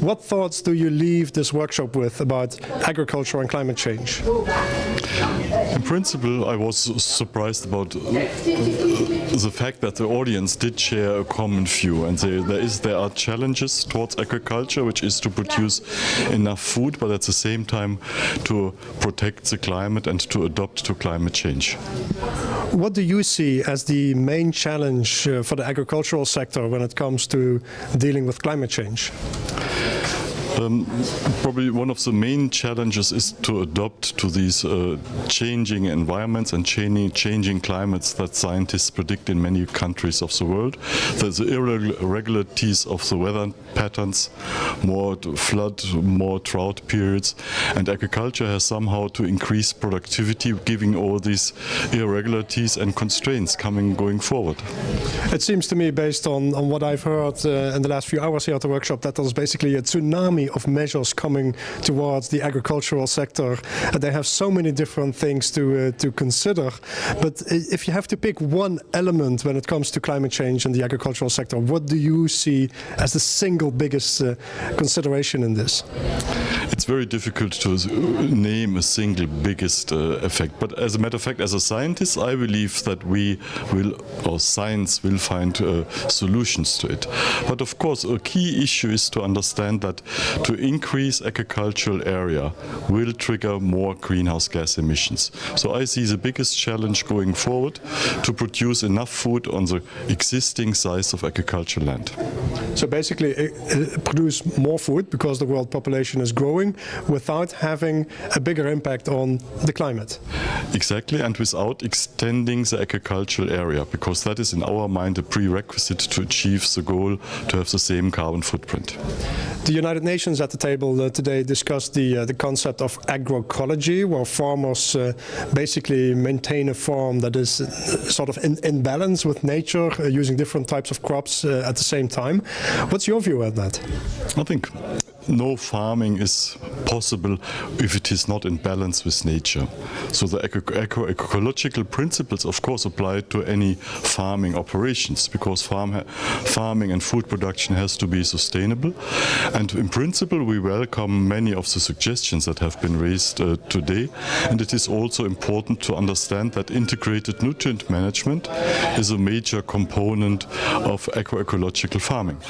What thoughts do you leave this workshop with about agriculture and climate change? In principle, I was surprised about the fact that the audience did share a common view, and there are challenges towards agriculture, which is to produce enough food, but at the same time to protect the climate and to adapt to climate change. What do you see as the main challenge for the agricultural sector when it comes to dealing with climate change? Probably one of the main challenges is to adapt to these changing environments and changing climates that scientists predict in many countries of the world. There's the irregularities of the weather patterns, more flood, more drought periods, and agriculture has somehow to increase productivity, giving all these irregularities and constraints going forward. It seems to me, based on what I've heard in the last few hours here at the workshop, that there's basically a tsunami of measures coming towards the agricultural sector. They have so many different things to consider. But if you have to pick one element when it comes to climate change in the agricultural sector, what do you see as the single biggest consideration in this? It's very difficult to name a single biggest effect. But as a matter of fact, as a scientist, I believe that science will find solutions to it. But of course, a key issue is to understand that to increase agricultural area will trigger more greenhouse gas emissions. So I see the biggest challenge going forward to produce enough food on the existing size of agricultural land. So basically produce more food because the world population is growing without having a bigger impact on the climate. Exactly, and without extending the agricultural area, because that is in our mind a prerequisite to achieve the goal to have the same carbon footprint. The United Nations at the table today discussed the concept of agroecology, where farmers basically maintain a farm that is sort of in balance with nature, using different types of crops at the same time. What's your view on that? I think no farming is possible if it is not in balance with nature. So the agroecological principles, of course, apply to any farming operations, because farming and food production has to be sustainable. And in principle, we welcome many of the suggestions that have been raised today. And it is also important to understand that integrated nutrient management is a major component of agroecological farming.